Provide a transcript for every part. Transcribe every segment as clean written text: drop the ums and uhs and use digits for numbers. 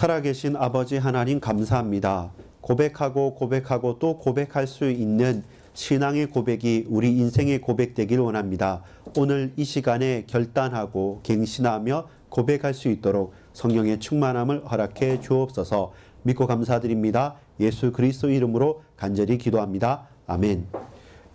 살아계신 아버지 하나님 감사합니다. 고백하고 고백하고 또 고백할 수 있는 신앙의 고백이 우리 인생의 고백 되길 원합니다. 오늘 이 시간에 결단하고 갱신하며 고백할 수 있도록 성령의 충만함을 허락해 주옵소서. 믿고 감사드립니다. 예수 그리스도 이름으로 간절히 기도합니다. 아멘.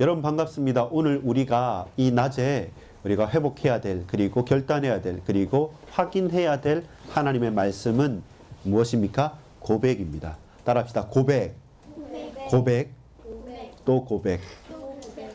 여러분 반갑습니다. 오늘 우리가 이 낮에 우리가 회복해야 될, 그리고 결단해야 될, 그리고 확인해야 될 하나님의 말씀은 무엇입니까? 고백입니다. 따라합시다. 고백. 고백. 또 고백.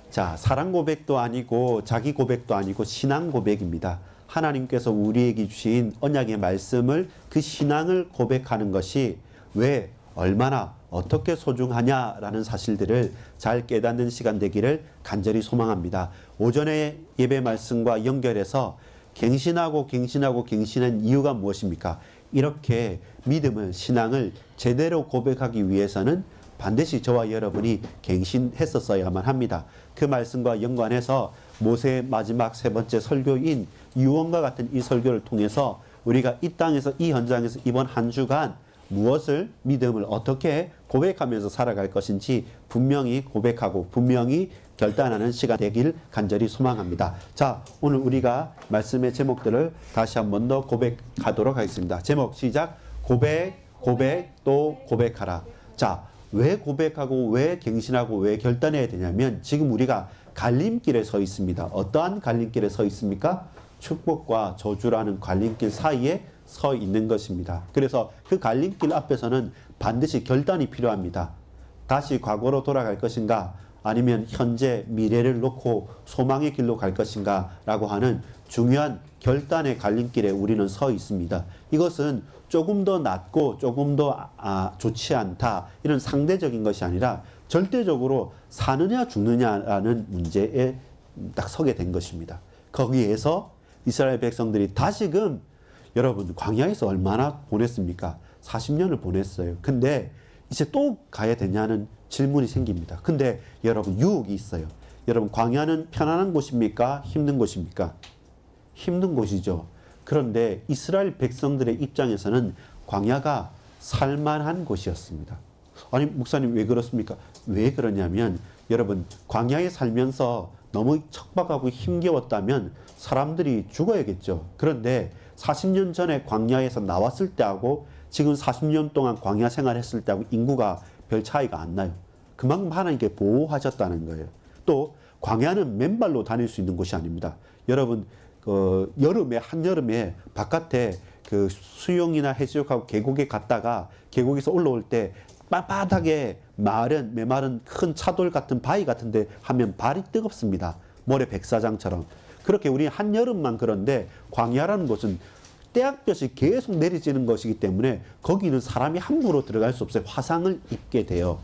자, 사랑 고백도 아니고 자기 고백도 아니고 신앙 고백입니다. 하나님께서 우리에게 주신 언약의 말씀을, 그 신앙을 고백하는 것이 왜 얼마나 어떻게 소중하냐라는 사실들을 잘 깨닫는 시간 되기를 간절히 소망합니다. 오전의 예배 말씀과 연결해서 갱신하고 갱신한 이유가 무엇입니까? 이렇게 믿음을, 신앙을 제대로 고백하기 위해서는 반드시 저와 여러분이 갱신했었어야만 합니다. 그 말씀과 연관해서 모세의 마지막 세 번째 설교인 유언과 같은 이 설교를 통해서 우리가 이 땅에서, 이 현장에서 이번 한 주간 무엇을, 믿음을 어떻게 고백하면서 살아갈 것인지 분명히 고백하고 분명히 결단하는 시간 되길 간절히 소망합니다. 자, 오늘 우리가 말씀의 제목들을 다시 한 번 더 고백하도록 하겠습니다. 제목 시작. 고백, 고백, 또 고백하라. 자, 왜 고백하고 왜 갱신하고 왜 결단해야 되냐면 지금 우리가 갈림길에 서 있습니다. 어떠한 갈림길에 서 있습니까? 축복과 저주라는 갈림길 사이에 서 있는 것입니다. 그래서 그 갈림길 앞에서는 반드시 결단이 필요합니다. 다시 과거로 돌아갈 것인가, 아니면 현재 미래를 놓고 소망의 길로 갈 것인가 라고 하는 중요한 결단의 갈림길에 우리는 서 있습니다. 이것은 조금 더 낫고 조금 더 좋지 않다, 이런 상대적인 것이 아니라 절대적으로 사느냐 죽느냐라는 문제에 딱 서게 된 것입니다. 거기에서 이스라엘 백성들이 다시금, 여러분 광야에서 얼마나 보냈습니까? 40년을 보냈어요. 근데 이제 또 가야 되냐는 질문이 생깁니다. 근데 여러분 유혹이 있어요. 여러분 광야는 편안한 곳입니까? 힘든 곳입니까? 힘든 곳이죠. 그런데 이스라엘 백성들의 입장에서는 광야가 살만한 곳이었습니다. 아니 목사님 왜 그렇습니까? 왜 그러냐면 여러분 광야에 살면서 너무 척박하고 힘겨웠다면 사람들이 죽어야겠죠. 그런데 40년 전에 광야에서 나왔을 때하고 지금 40년 동안 광야 생활했을 때하고 인구가 별 차이가 안 나요. 그만큼 하나님께 보호하셨다는 거예요. 또 광야는 맨발로 다닐 수 있는 곳이 아닙니다. 여러분 여름에, 한여름에 바깥에 그 수영이나 해수욕하고 계곡에 갔다가 계곡에서 올라올 때 빳빳하게 메마른 큰 차돌 같은 바위 같은데 하면 발이 뜨겁습니다. 모래 백사장처럼. 그렇게 우리 한여름만 그런데 광야라는 곳은 떼약볕이 계속 내리지는 것이기 때문에 거기는 사람이 함부로 들어갈 수 없어요. 화상을 입게 돼요.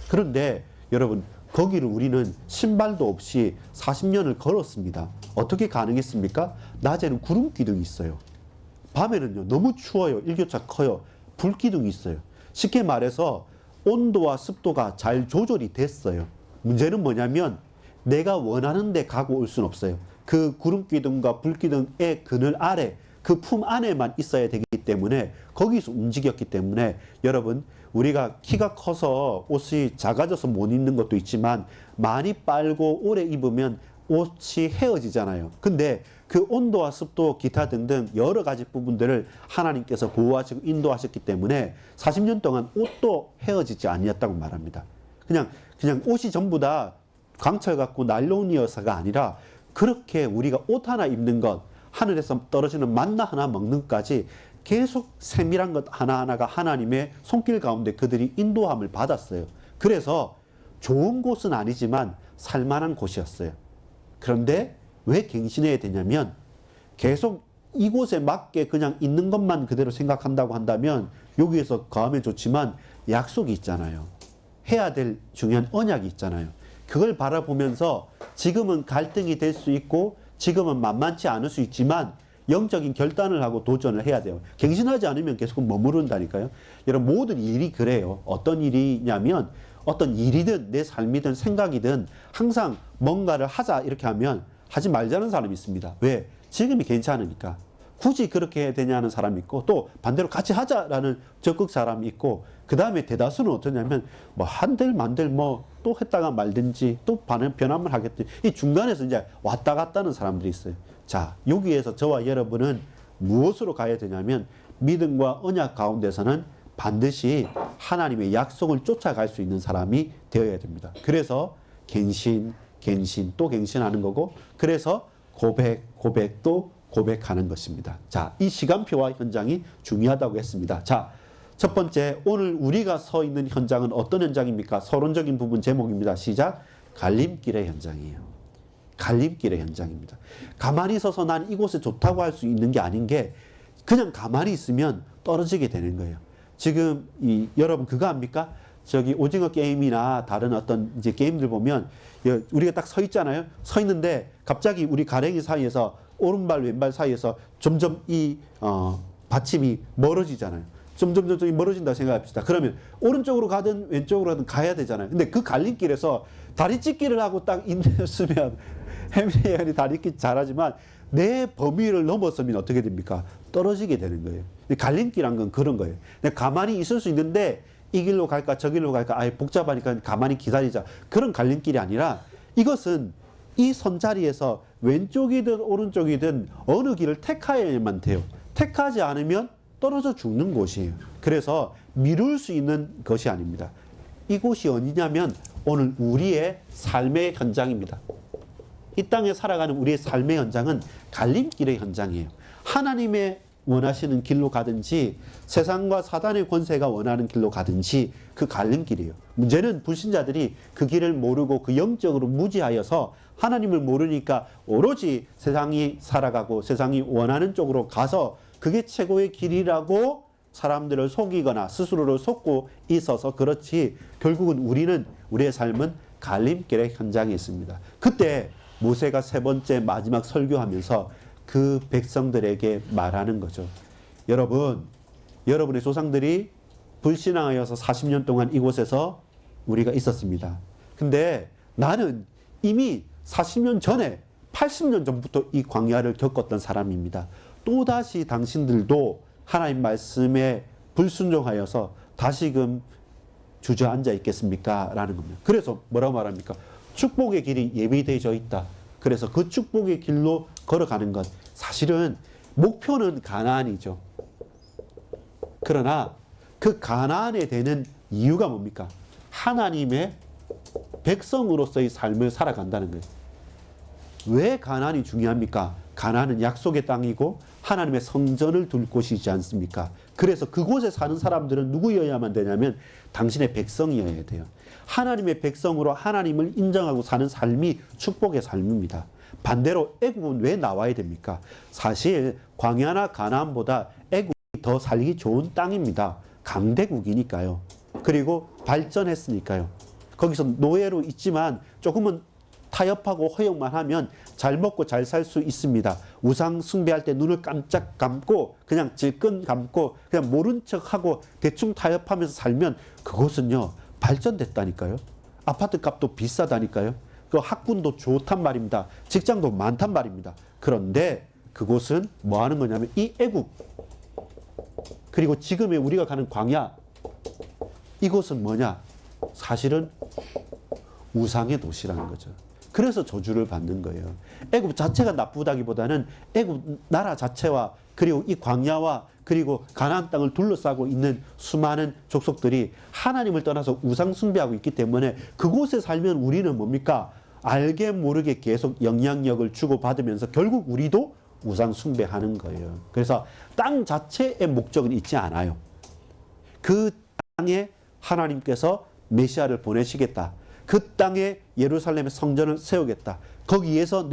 그런데 여러분 거기를 우리는 신발도 없이 40년을 걸었습니다. 어떻게 가능했습니까? 낮에는 구름 기둥이 있어요. 밤에는요 너무 추워요. 일교차 커요. 불 기둥이 있어요. 쉽게 말해서 온도와 습도가 잘 조절이 됐어요. 문제는 뭐냐면 내가 원하는 데 가고 올 수는 없어요. 그 구름 기둥과 불 기둥의 그늘 아래, 그 품 안에만 있어야 되기 때문에 거기서 움직였기 때문에 여러분 우리가 키가 커서 옷이 작아져서 못 입는 것도 있지만 많이 빨고 오래 입으면 옷이 헤어지잖아요. 근데 그 온도와 습도 기타 등등 여러 가지 부분들을 하나님께서 보호하시고 인도하셨기 때문에 40년 동안 옷도 헤어지지 아니었다고 말합니다. 그냥 옷이 전부 다 강철 같고 나일론이어서가 아니라 그렇게 우리가 옷 하나 입는 것, 하늘에서 떨어지는 만나 하나 먹는 것까지 계속 세밀한 것 하나하나가 하나님의 손길 가운데 그들이 인도함을 받았어요. 그래서 좋은 곳은 아니지만 살만한 곳이었어요. 그런데 왜 갱신해야 되냐면 계속 이곳에 맞게 그냥 있는 것만 그대로 생각한다고 한다면 여기에서 거하면 좋지만 약속이 있잖아요. 해야 될 중요한 언약이 있잖아요. 그걸 바라보면서 지금은 갈등이 될 수 있고 지금은 만만치 않을 수 있지만 영적인 결단을 하고 도전을 해야 돼요. 갱신하지 않으면 계속 머무른다니까요. 여러분 모든 일이 그래요. 어떤 일이냐면 어떤 일이든 내 삶이든 생각이든 항상 뭔가를 하자 이렇게 하면 하지 말자는 사람이 있습니다. 왜? 지금이 괜찮으니까. 굳이 그렇게 해야 되냐는 사람이 있고, 또 반대로 같이 하자라는 적극 사람이 있고, 그 다음에 대다수는 어떠냐면 뭐 한들 만들 뭐 또 했다가 말든지 또 변함을 하겠지. 이 중간에서 이제 왔다 갔다 하는 사람들이 있어요. 자, 여기에서 저와 여러분은 무엇으로 가야 되냐면 믿음과 언약 가운데서는 반드시 하나님의 약속을 쫓아갈 수 있는 사람이 되어야 됩니다. 그래서 갱신 또 갱신하는 거고, 그래서 고백 또 고백하는 것입니다. 자, 이 시간표와 현장이 중요하다고 했습니다. 자, 첫 번째, 오늘 우리가 서 있는 현장은 어떤 현장입니까? 서론적인 부분 제목입니다. 시작. 갈림길의 현장이에요. 갈림길의 현장입니다. 가만히 서서 난 이곳에 좋다고 할 수 있는 게 아닌 게, 그냥 가만히 있으면 떨어지게 되는 거예요. 지금 여러분 그거 압니까? 저기 오징어 게임이나 다른 어떤 이제 게임들 보면 우리가 딱 서 있잖아요. 서 있는데 갑자기 우리 가랭이 사이에서 오른발 왼발 사이에서 점점 받침이 멀어지잖아요. 점점 멀어진다 생각합시다. 그러면 오른쪽으로 가든 왼쪽으로 가든 가야 되잖아요. 근데 그 갈림길에서 다리 찢기를 하고 딱 있으면 햄리언이 다리 찢기 잘하지만 내 범위를 넘어서면 어떻게 됩니까? 떨어지게 되는 거예요. 갈림길한 건 그런 거예요. 가만히 있을 수 있는데 이 길로 갈까 저 길로 갈까 아예 복잡하니까 가만히 기다리자. 그런 갈림길이 아니라 이것은 이 선자리에서 왼쪽이든 오른쪽이든 어느 길을 택하여야만 돼요. 택하지 않으면 떨어져 죽는 곳이에요. 그래서 미룰 수 있는 것이 아닙니다. 이곳이 어디냐면 오늘 우리의 삶의 현장입니다. 이 땅에 살아가는 우리의 삶의 현장은 갈림길의 현장이에요. 하나님의 원하시는 길로 가든지 세상과 사단의 권세가 원하는 길로 가든지 그 갈림길이에요. 문제는 불신자들이 그 길을 모르고 그 영적으로 무지하여서 하나님을 모르니까 오로지 세상이 살아가고 세상이 원하는 쪽으로 가서 그게 최고의 길이라고 사람들을 속이거나 스스로를 속고 있어서 그렇지, 결국은 우리의 삶은 갈림길의 현장에 있습니다. 그때 모세가 세 번째 마지막 설교하면서 그 백성들에게 말하는 거죠. 여러분의 조상들이 불신앙하여서 40년 동안 이곳에서 우리가 있었습니다. 근데 나는 이미 40년 전에 80년 전부터 이 광야를 겪었던 사람입니다. 또다시 당신들도 하나님 말씀에 불순종하여서 다시금 주저앉아 있겠습니까? 라는 겁니다. 그래서 뭐라고 말합니까? 축복의 길이 예비되어져 있다. 그래서 그 축복의 길로 걸어가는 것. 사실은 목표는 가나안이죠. 그러나 그 가나안에 되는 이유가 뭡니까? 하나님의 백성으로서의 삶을 살아간다는 거예요. 왜 가나안이 중요합니까? 가나안은 약속의 땅이고 하나님의 성전을 둘 곳이지 않습니까? 그래서 그곳에 사는 사람들은 누구여야만 되냐면 당신의 백성이어야 돼요. 하나님의 백성으로 하나님을 인정하고 사는 삶이 축복의 삶입니다. 반대로 애국은 왜 나와야 됩니까? 사실 광야나 가나안보다 애국이 더 살기 좋은 땅입니다. 강대국이니까요. 그리고 발전했으니까요. 거기서 노예로 있지만 조금은 타협하고 허용만 하면 잘 먹고 잘 살 수 있습니다. 우상 숭배할 때 눈을 깜짝 감고 그냥 질끈 감고 그냥 모른 척하고 대충 타협하면서 살면 그곳은요 발전됐다니까요. 아파트 값도 비싸다니까요. 그 학군도 좋단 말입니다. 직장도 많단 말입니다. 그런데 그곳은 뭐 하는 거냐면 이 애국 그리고 지금의 우리가 가는 광야, 이곳은 뭐냐? 사실은 우상의 도시라는 거죠. 그래서 저주를 받는 거예요. 애굽 자체가 나쁘다기보다는 애굽 나라 자체와 그리고 이 광야와 그리고 가나안 땅을 둘러싸고 있는 수많은 족속들이 하나님을 떠나서 우상 숭배하고 있기 때문에 그곳에 살면 우리는 뭡니까? 알게 모르게 계속 영향력을 주고받으면서 결국 우리도 우상 숭배하는 거예요. 그래서 땅 자체의 목적은 있지 않아요. 그 땅에 하나님께서 메시아를 보내시겠다. 그 땅에 예루살렘의 성전을 세우겠다. 거기에서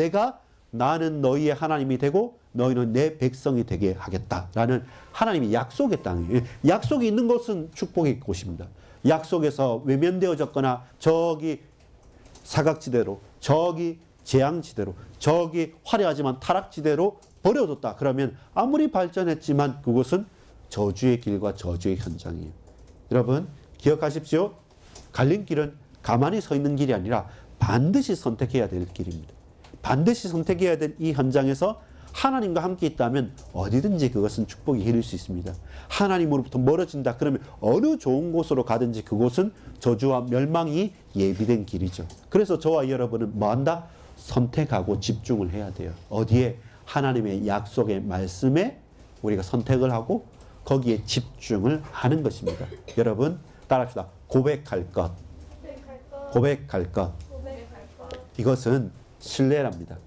나는 너희의 하나님이 되고 너희는 내 백성이 되게 하겠다라는 하나님의 약속의 땅이에요. 약속이 있는 곳은 축복의 곳입니다. 약속에서 외면되어졌거나 저기 사각지대로, 저기 재앙지대로, 저기 화려하지만 타락지대로 버려뒀다. 그러면 아무리 발전했지만 그곳은 저주의 길과 저주의 현장이에요. 여러분 기억하십시오. 갈림길은 가만히 서 있는 길이 아니라 반드시 선택해야 될 길입니다. 반드시 선택해야 될 이 현장에서 하나님과 함께 있다면 어디든지 그것은 축복이 이룰 수 있습니다. 하나님으로부터 멀어진다 그러면 어느 좋은 곳으로 가든지 그곳은 저주와 멸망이 예비된 길이죠. 그래서 저와 여러분은 뭐한다? 선택하고 집중을 해야 돼요. 어디에? 하나님의 약속의 말씀에 우리가 선택을 하고 거기에 집중을 하는 것입니다. 여러분 따라합시다. 고백할 것. 고백할 것. 이것은 신뢰랍니다.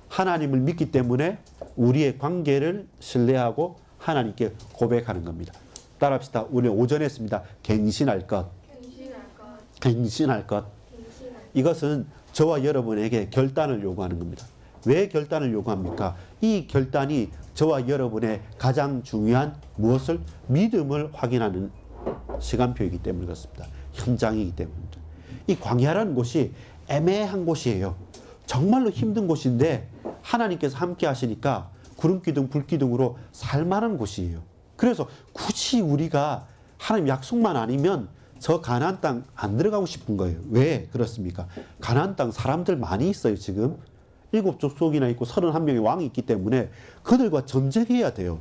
하나님을 믿기 때문에 우리의 관계를 신뢰하고 하나님께 고백하는 겁니다. 따라합시다. 우리 오전에 했습니다. 갱신할 것. 갱신할 것. 이것은 저와 여러분에게 결단을 요구하는 겁니다. 왜 결단을 요구합니까? 이 결단이 저와 여러분의 가장 중요한 무엇을? 믿음을 확인하는 시간표이기 때문에 그렇습니다. 현장이기 때문입니다. 이 광야라는 곳이 애매한 곳이에요. 정말로 힘든 곳인데 하나님께서 함께 하시니까 구름기둥 불기둥으로 살만한 곳이에요. 그래서 굳이 우리가 하나님 약속만 아니면 저 가나안 땅 안 들어가고 싶은 거예요. 왜 그렇습니까? 가나안 땅 사람들 많이 있어요. 지금 7족속이나 있고 31명의 왕이 있기 때문에 그들과 전쟁해야 돼요.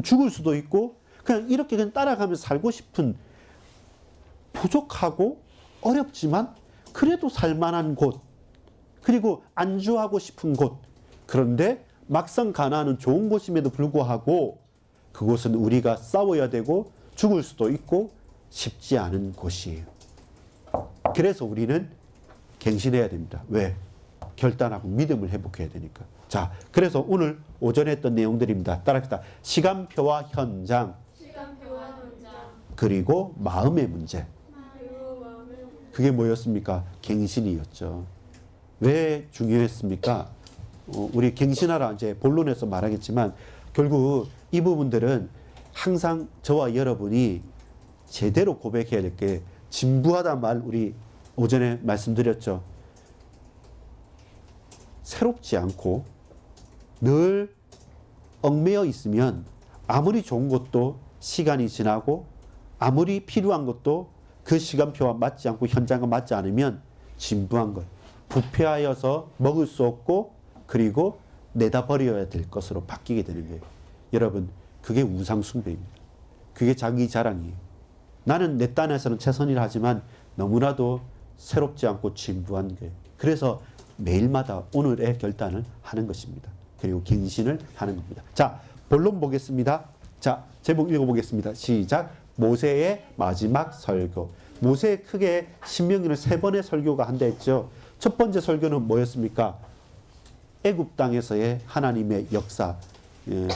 죽을 수도 있고 그냥 이렇게 그냥 따라가면서 살고 싶은, 부족하고 어렵지만 그래도 살만한 곳, 그리고 안주하고 싶은 곳. 그런데 막상 가나안은 좋은 곳임에도 불구하고 그곳은 우리가 싸워야 되고 죽을 수도 있고 쉽지 않은 곳이에요. 그래서 우리는 갱신해야 됩니다. 왜? 결단하고 믿음을 회복해야 되니까. 자, 그래서 오늘 오전에 했던 내용들입니다. 따라합시다. 시간표와 현장, 그리고 마음의 문제. 그게 뭐였습니까? 갱신이었죠. 왜 중요했습니까? 우리 갱신하라 이제 본론에서 말하겠지만 결국 이 부분들은 항상 저와 여러분이 제대로 고백해야 될 게, 진부하단 말 우리 오전에 말씀드렸죠. 새롭지 않고 늘 얽매여 있으면 아무리 좋은 것도 시간이 지나고 아무리 필요한 것도 그 시간표와 맞지 않고 현장과 맞지 않으면 진부한 것, 부패하여서 먹을 수 없고 그리고 내다 버려야 될 것으로 바뀌게 되는 거예요. 여러분, 그게 우상숭배입니다. 그게 자기 자랑이에요. 나는 내 딴에서는 최선이라 하지만 너무나도 새롭지 않고 진부한 거예요. 그래서 매일마다 오늘의 결단을 하는 것입니다. 그리고 갱신을 하는 겁니다. 자, 본론 보겠습니다. 자, 제목 읽어보겠습니다. 시작. 모세의 마지막 설교. 모세 크게 신명기는 3번의 설교가 한다 했죠. 첫 번째 설교는 뭐였습니까? 애굽 땅에서의 하나님의 역사,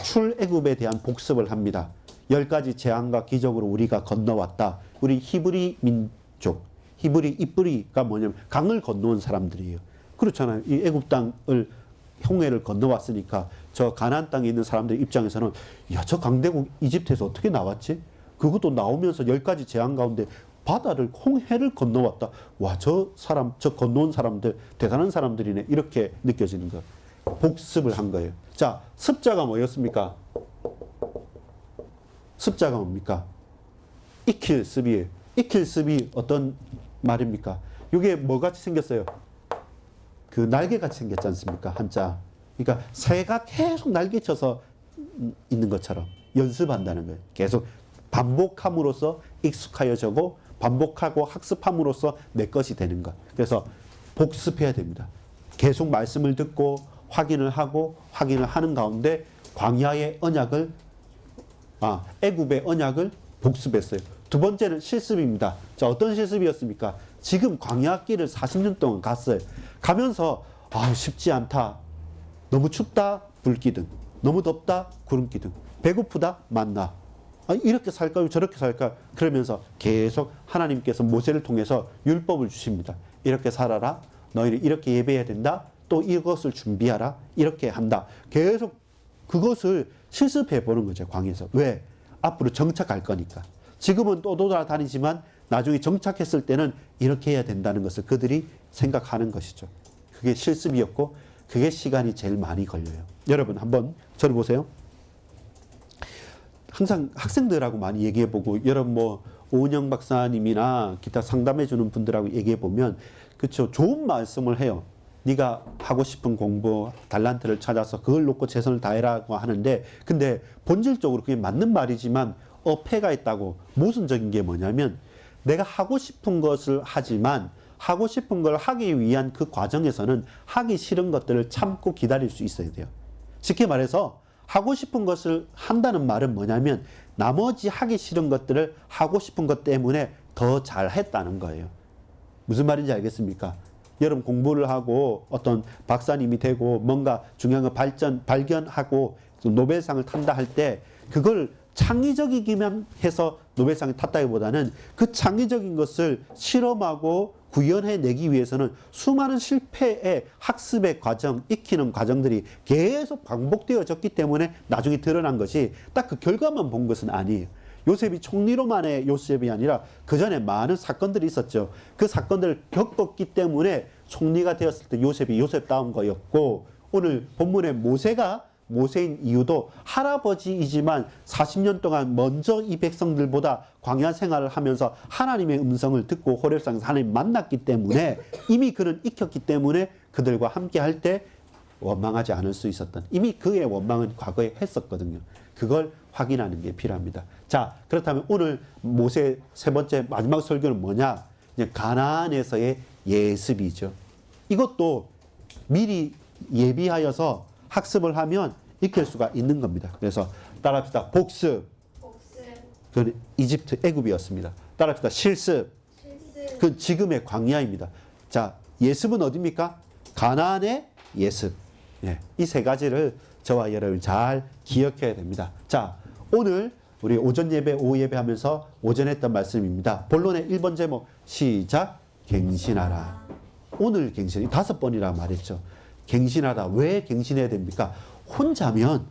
출애굽에 대한 복습을 합니다. 10가지 재앙과 기적으로 우리가 건너왔다. 우리 히브리 민족, 히브리 이브리가 뭐냐면 강을 건너온 사람들이에요. 그렇잖아요. 이 애굽 땅을 홍해를 건너왔으니까 저 가나안 땅에 있는 사람들 입장에서는 야, 저 강대국 이집트에서 어떻게 나왔지? 그것도 나오면서 10가지 재앙 가운데 바다를, 홍해를 건너왔다. 와, 저 사람, 저 건너온 사람들 대단한 사람들이네. 이렇게 느껴지는 거예요. 복습을 한 거예요. 자, 습자가 뭐였습니까? 습자가 뭡니까? 익힐 습이에요. 익힐 습이 어떤 말입니까? 이게 뭐같이 생겼어요? 그 날개같이 생겼지 않습니까? 한자. 그러니까 새가 계속 날개쳐서 있는 것처럼 연습한다는 거예요. 계속 반복함으로써 익숙하여지고 반복하고 학습함으로써 내 것이 되는 것. 그래서 복습해야 됩니다. 계속 말씀을 듣고 확인을 하고 확인을 하는 가운데 광야의 언약을, 애굽의 언약을 복습했어요. 두 번째는 실습입니다. 자, 어떤 실습이었습니까? 지금 광야 길을 40년 동안 갔어요. 가면서 쉽지 않다. 너무 춥다. 불기둥. 너무 덥다. 구름기둥. 배고프다. 만나. 이렇게 살까요? 저렇게 살까요? 그러면서 계속 하나님께서 모세를 통해서 율법을 주십니다. 이렇게 살아라. 너희는 이렇게 예배해야 된다. 또 이것을 준비하라. 이렇게 한다. 계속 그것을 실습해 보는 거죠. 광야에서. 왜? 앞으로 정착할 거니까. 지금은 또 돌아다니지만 나중에 정착했을 때는 이렇게 해야 된다는 것을 그들이 생각하는 것이죠. 그게 실습이었고 그게 시간이 제일 많이 걸려요. 여러분 한번 저를 보세요. 항상 학생들하고 많이 얘기해보고, 여러분 뭐 오은영 박사님이나 기타 상담해주는 분들하고 얘기해보면, 그렇죠, 좋은 말씀을 해요. 네가 하고 싶은 공부, 달란트를 찾아서 그걸 놓고 최선을 다해라고 하는데 근데 본질적으로 그게 맞는 말이지만 어폐가 있다고. 모순적인 게 뭐냐면 내가 하고 싶은 것을 하지만 하고 싶은 걸 하기 위한 그 과정에서는 하기 싫은 것들을 참고 기다릴 수 있어야 돼요. 쉽게 말해서 하고 싶은 것을 한다는 말은 뭐냐면 나머지 하기 싫은 것들을 하고 싶은 것 때문에 더 잘했다는 거예요. 무슨 말인지 알겠습니까? 여러분 공부를 하고 어떤 박사님이 되고 뭔가 중요한 거 발견하고 노벨상을 탄다 할 때 그걸 창의적이기만 해서 노벨상을 탔다기보다는 그 창의적인 것을 실험하고 구현해내기 위해서는 수많은 실패의 학습의 과정, 익히는 과정들이 계속 반복되어졌기 때문에 나중에 드러난 것이 딱 그 결과만 본 것은 아니에요. 요셉이 총리로만의 요셉이 아니라 그 전에 많은 사건들이 있었죠. 그 사건들을 겪었기 때문에 총리가 되었을 때 요셉이 요셉다운 거였고 오늘 본문의 모세가 모세인 이유도 할아버지이지만 40년 동안 먼저 이 백성들보다 광야 생활을 하면서 하나님의 음성을 듣고 호렙산에서 하나님 만났기 때문에 이미 그는 익혔기 때문에 그들과 함께 할 때 원망하지 않을 수 있었던 이미 그의 원망은 과거에 했었거든요. 그걸 확인하는 게 필요합니다. 자, 그렇다면 오늘 모세 세 번째 마지막 설교는 뭐냐? 이제 가나안에서의 예습이죠. 이것도 미리 예비하여서 학습을 하면 익힐 수가 있는 겁니다. 그래서 따라합시다. 복습. 그건 이집트 애굽이었습니다. 따라합시다. 실습. 그건 지금의 광야입니다. 자, 예습은 어디입니까? 가나안의 예습. 예, 이 세 가지를 저와 여러분 잘 기억해야 됩니다. 자, 오늘 우리 오전 예배, 오후 예배 하면서 오전에 했던 말씀입니다. 본론의 1번 제목 시작. 갱신하라. 오늘 갱신 5번이라 말했죠. 갱신하라. 왜 갱신해야 됩니까? 혼자면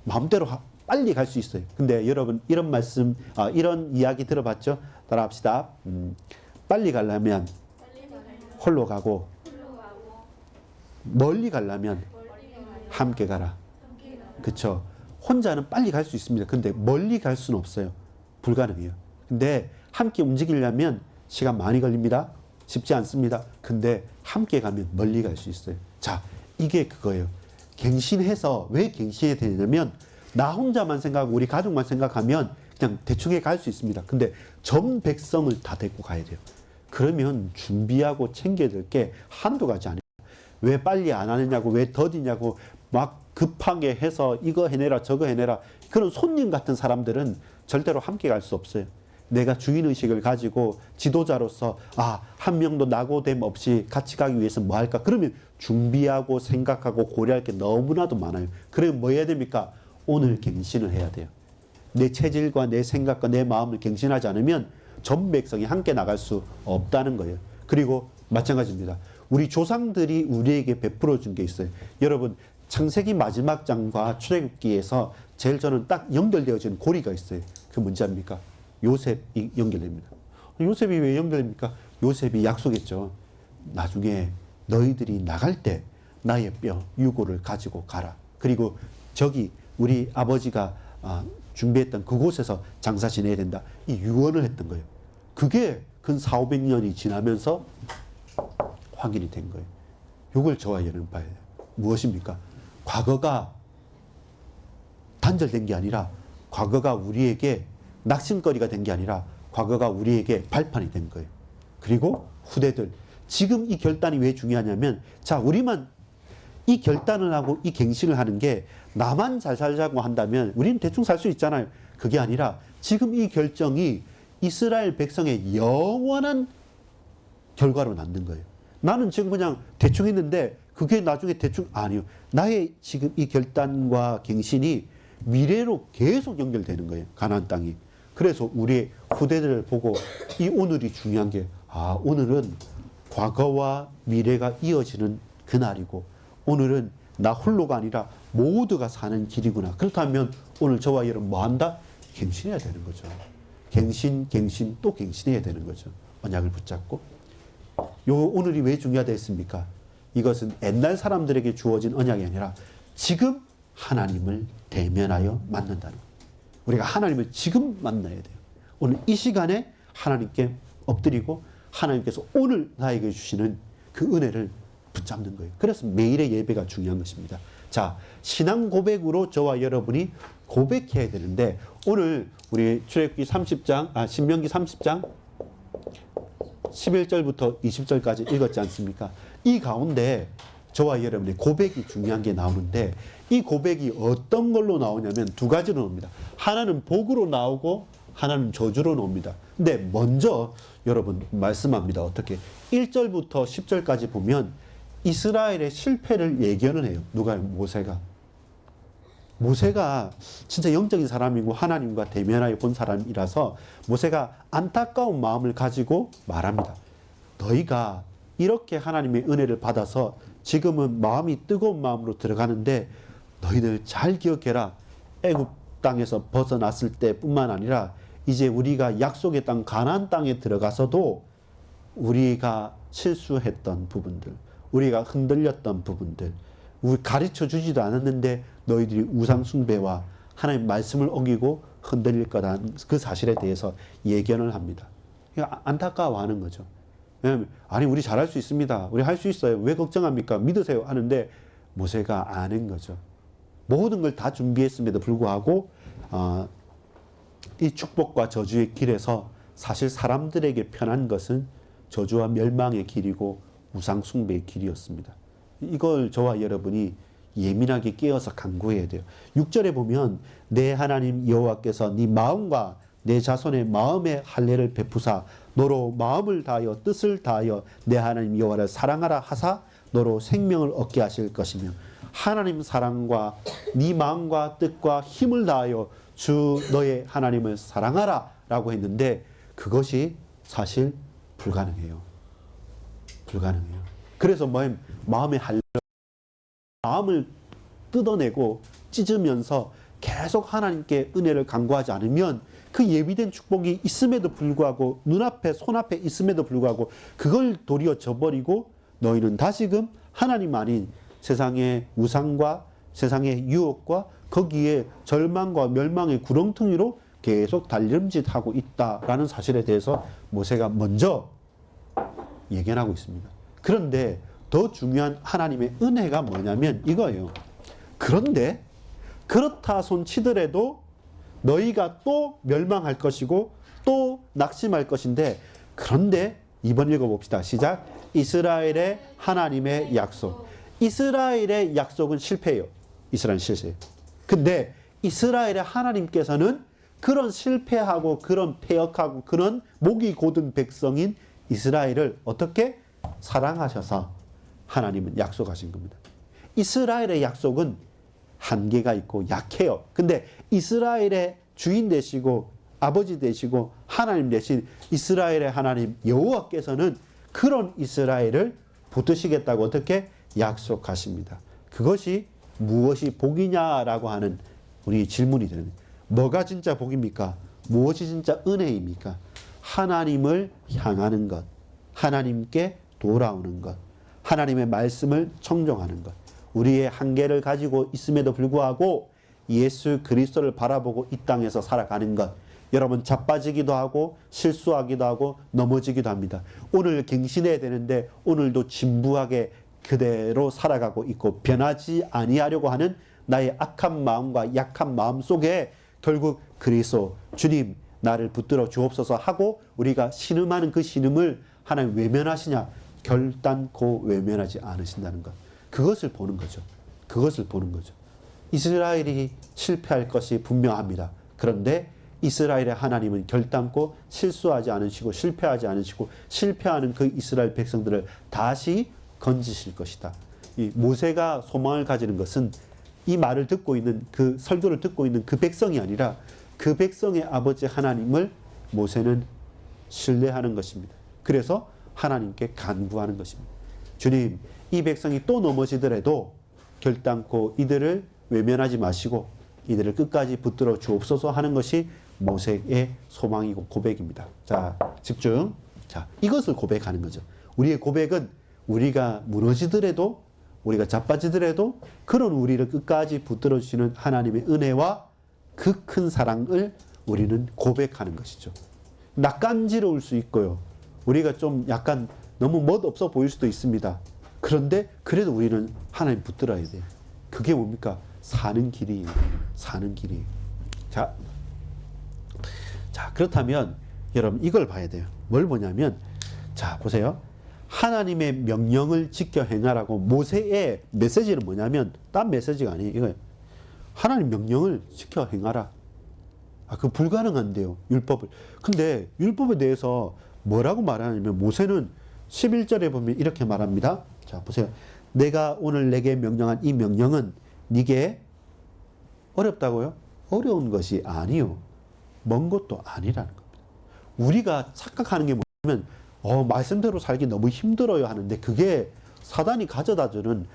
마음대로 빨리 갈 수 있어요. 근데 여러분 이런 말씀, 이런 이야기 들어봤죠? 따라합시다. 빨리 가려면 홀로 가고 멀리 가려면 함께 가라. 그렇죠? 혼자는 빨리 갈 수 있습니다. 근데 멀리 갈 수는 없어요. 불가능해요. 근데 함께 움직이려면 시간 많이 걸립니다. 쉽지 않습니다. 근데 함께 가면 멀리 갈 수 있어요. 자, 이게 그거예요. 갱신해서 왜 갱신해야 되냐면 나 혼자만 생각하고 우리 가족만 생각하면 그냥 대충 갈 수 있습니다. 근데 전 백성을 다 데리고 가야 돼요. 그러면 준비하고 챙겨야 될 게 한두 가지 아니에요. 왜 빨리 안 하느냐고, 왜 더디냐고 막 급하게 해서 이거 해내라 저거 해내라. 그런 손님 같은 사람들은 절대로 함께 갈 수 없어요. 내가 주인의식을 가지고 지도자로서 한 명도 낙오됨 없이 같이 가기 위해서 뭐 할까? 그러면 준비하고 생각하고 고려할 게 너무나도 많아요. 그러면 뭐 해야 됩니까? 오늘 갱신을 해야 돼요. 내 체질과 내 생각과 내 마음을 갱신하지 않으면 전 백성이 함께 나갈 수 없다는 거예요. 그리고 마찬가지입니다. 우리 조상들이 우리에게 베풀어 준 게 있어요. 여러분 창세기 마지막 장과 출애굽기에서 제일 저는 딱 연결되어진 고리가 있어요. 그 뭔지 압니까? 요셉이 연결됩니다. 요셉이 왜 연결됩니까? 요셉이 약속했죠. 나중에 너희들이 나갈 때 나의 뼈 유고를 가지고 가라. 그리고 저기 우리 아버지가 준비했던 그곳에서 장사 지내야 된다. 이 유언을 했던 거예요. 그게 근 400~500년이 지나면서 확인이 된 거예요. 이걸 저와 여러분 봐야 돼요. 무엇입니까? 과거가 단절된 게 아니라 과거가 우리에게 낙심거리가 된 게 아니라 과거가 우리에게 발판이 된 거예요. 그리고 후대들 지금 이 결단이 왜 중요하냐면 자 우리만 이 결단을 하고 이 갱신을 하는 게 나만 잘 살자고 한다면 우리는 대충 살 수 있잖아요. 그게 아니라 지금 이 결정이 이스라엘 백성의 영원한 결과로 남는 거예요. 나는 지금 그냥 대충 했는데 그게 나중에 대충 아니요. 나의 지금 이 결단과 갱신이 미래로 계속 연결되는 거예요. 가나안 땅이. 그래서 우리 후대들을 보고 이 오늘이 중요한 게 오늘은 과거와 미래가 이어지는 그날이고 오늘은 나 홀로가 아니라 모두가 사는 길이구나. 그렇다면 오늘 저와 여러분 뭐 한다? 갱신해야 되는 거죠. 갱신, 또 갱신해야 되는 거죠. 언약을 붙잡고. 오늘이 왜 중요하다 했습니까? 이것은 옛날 사람들에게 주어진 언약이 아니라 지금 하나님을 대면하여 만난다는 거예요. 우리가 하나님을 지금 만나야 돼요. 오늘 이 시간에 하나님께 엎드리고 하나님께서 오늘 나에게 주시는 그 은혜를 붙잡는 거예요. 그래서 매일의 예배가 중요한 것입니다. 자, 신앙 고백으로 저와 여러분이 고백해야 되는데 오늘 우리 출애굽기 30장, 신명기 30장 11절부터 20절까지 읽었지 않습니까? 이 가운데 저와 여러분의 고백이 중요한 게 나오는데 이 고백이 어떤 걸로 나오냐면 두 가지로 나옵니다. 하나는 복으로 나오고 하나는 저주로 나옵니다. 근데 먼저 여러분 말씀합니다. 어떻게? 1절부터 10절까지 보면 이스라엘의 실패를 예견을 해요. 누가? 모세가. 모세가 진짜 영적인 사람이고 하나님과 대면하여 본 사람이라서 모세가 안타까운 마음을 가지고 말합니다. 너희가 이렇게 하나님의 은혜를 받아서 지금은 마음이 뜨거운 마음으로 들어가는데 너희들 잘 기억해라. 애굽 땅에서 벗어났을 때뿐만 아니라 이제 우리가 약속의 땅 가나안 땅에 들어가서도 우리가 실수했던 부분들, 우리가 흔들렸던 부분들, 우리 가르쳐 주지도 않았는데 너희들이 우상 숭배와 하나님 말씀을 어기고 흔들릴 거라는 그 사실에 대해서 예견을 합니다. 그러니까 안타까워하는 거죠. 아니 우리 잘할 수 있습니다. 우리 할 수 있어요. 왜 걱정합니까? 믿으세요 하는데 모세가 아는 거죠. 모든 걸 다 준비했음에도 불구하고 이 축복과 저주의 길에서 사실 사람들에게 편한 것은 저주와 멸망의 길이고 우상 숭배의 길이었습니다. 이걸 저와 여러분이 예민하게 깨어서 간구해야 돼요. 6절에 보면 내 하나님 여호와께서 네 마음과 내 자손의 마음의 할례를 베푸사 너로 마음을 다하여 뜻을 다하여 내 하나님 여호와를 사랑하라 하사 너로 생명을 얻게 하실 것이며 하나님 사랑과 네 마음과 뜻과 힘을 다하여 주 너의 하나님을 사랑하라 라고 했는데 그것이 사실 불가능해요. 불가능해요. 그래서 마음의 할례 마음을 뜯어내고 찢으면서 계속 하나님께 은혜를 간구하지 않으면 그 예비된 축복이 있음에도 불구하고 눈앞에 손앞에 있음에도 불구하고 그걸 도리어 저버리고 너희는 다시금 하나님 아닌 세상의 우상과 세상의 유혹과 거기에 절망과 멸망의 구렁텅이로 계속 달림짓하고 있다라는 사실에 대해서 모세가 먼저 예견하고 있습니다. 그런데 더 중요한 하나님의 은혜가 뭐냐면 이거예요. 그런데 그렇다 손치더라도 너희가 또 멸망할 것이고 또 낙심할 것인데 그런데 이번 읽어봅시다. 시작. 이스라엘의 하나님의 약속. 이스라엘의 약속은 실패예요. 이스라엘은 실패예요. 근데 이스라엘의 하나님께서는 그런 실패하고 그런 패역하고 그런 목이 곧은 백성인 이스라엘을 어떻게 사랑하셔서 하나님은 약속하신 겁니다. 이스라엘의 약속은 한계가 있고 약해요. 근데 이스라엘의 주인 되시고 아버지 되시고 하나님 되신 이스라엘의 하나님 여호와께서는 그런 이스라엘을 붙드시겠다고 어떻게 약속하십니다. 그것이 무엇이 복이냐라고 하는 우리 질문이 되는 뭐가 진짜 복입니까? 무엇이 진짜 은혜입니까? 하나님을 향하는 것, 하나님께 돌아오는 것, 하나님의 말씀을 청종하는 것, 우리의 한계를 가지고 있음에도 불구하고 예수 그리스도를 바라보고 이 땅에서 살아가는 것. 여러분 자빠지기도 하고 실수하기도 하고 넘어지기도 합니다. 오늘 갱신해야 되는데 오늘도 진부하게 그대로 살아가고 있고 변하지 아니하려고 하는 나의 악한 마음과 약한 마음 속에 결국 그리스도 주님 나를 붙들어 주옵소서 하고 우리가 신음하는 그 신음을 하나님 외면하시냐? 결단코 외면하지 않으신다는 것. 그것을 보는 거죠. 그것을 보는 거죠. 이스라엘이 실패할 것이 분명합니다. 그런데 이스라엘의 하나님은 결단코 실수하지 않으시고 실패하지 않으시고 실패하는 그 이스라엘 백성들을 다시 건지실 것이다. 이 모세가 소망을 가지는 것은 이 말을 듣고 있는 그 설교를 듣고 있는 그 백성이 아니라 그 백성의 아버지 하나님을 모세는 신뢰하는 것입니다. 그래서 하나님께 간구하는 것입니다. 주님, 이 백성이 또 넘어지더라도 결단코 이들을 외면하지 마시고 이들을 끝까지 붙들어 주옵소서 하는 것이 모세의 소망이고 고백입니다. 자, 집중. 자, 이것을 고백하는 거죠. 우리의 고백은 우리가 무너지더라도 우리가 자빠지더라도 그런 우리를 끝까지 붙들어 주시는 하나님의 은혜와 그 큰 사랑을 우리는 고백하는 것이죠. 낯간지러울 수 있고요. 우리가 좀 약간 너무 멋없어 보일 수도 있습니다. 그런데 그래도 우리는 하나님 붙들어야 돼요. 그게 뭡니까? 사는 길이에요. 사는 길이에요. 자, 그렇다면 여러분 이걸 봐야 돼요. 뭘 보냐면, 자, 보세요. 하나님의 명령을 지켜 행하라고. 모세의 메시지는 뭐냐면 딴 메시지가 아니에요. 이거예요. 하나님 명령을 지켜 행하라. 그 불가능한데요. 율법을. 근데 율법에 대해서 뭐라고 말하냐면 모세는 11절에 보면 이렇게 말합니다. 자, 보세요. 내가 오늘 내게 명령한 이 명령은 네게 어렵다고요? 어려운 것이 아니요. 먼 것도 아니라는 겁니다. 우리가 착각하는 게 뭐냐면 말씀대로 살기 너무 힘들어요 하는데 그게 사단이 가져다주는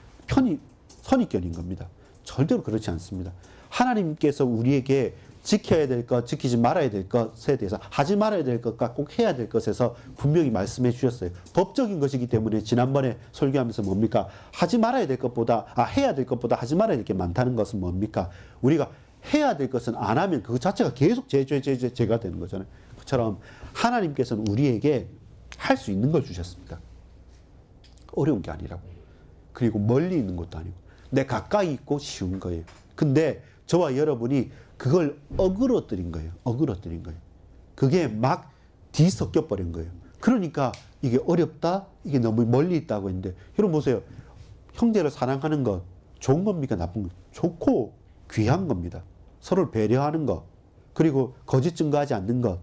선입견인 겁니다. 절대로 그렇지 않습니다. 하나님께서 우리에게 지켜야 될 것, 지키지 말아야 될 것에 대해서 하지 말아야 될 것과 꼭 해야 될 것에서 분명히 말씀해 주셨어요. 법적인 것이기 때문에 지난번에 설교하면서 뭡니까? 하지 말아야 될 것보다 해야 될 것보다 하지 말아야 될 게 많다는 것은 뭡니까? 우리가 해야 될 것은 안 하면 그 자체가 계속 죄가 되는 거잖아요. 그처럼 하나님께서는 우리에게 할 수 있는 걸 주셨습니다. 어려운 게 아니라고. 그리고 멀리 있는 것도 아니고 내 가까이 있고 쉬운 거예요. 근데 저와 여러분이 그걸 어그러뜨린 거예요. 어그러뜨린 거예요. 그게 막 뒤섞여 버린 거예요. 그러니까 이게 어렵다, 이게 너무 멀리 있다고 했는데, 여러분 보세요. 형제를 사랑하는 것 좋은 겁니까? 나쁜 것? 좋고 귀한 겁니다. 서로를 배려하는 것, 그리고 거짓 증거하지 않는 것,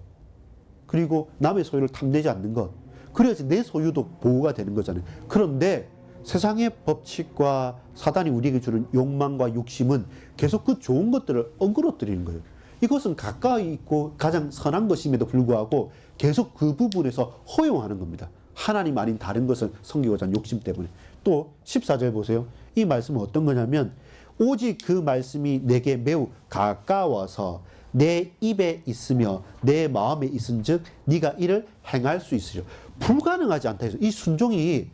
그리고 남의 소유를 탐내지 않는 것. 그래야지 내 소유도 보호가 되는 거잖아요. 그런데 세상의 법칙과 사단이 우리에게 주는 욕망과 욕심은 계속 그 좋은 것들을 어그러뜨리는 거예요. 이것은 가까이 있고 가장 선한 것임에도 불구하고 계속 그 부분에서 허용하는 겁니다. 하나님 아닌 다른 것을 섬기고자 하는 욕심 때문에. 또 14절 보세요. 이 말씀은 어떤 거냐면 오직 그 말씀이 내게 매우 가까워서 내 입에 있으며 내 마음에 있은즉 네가 이를 행할 수 있으려. 불가능하지 않다 해서 이 순종이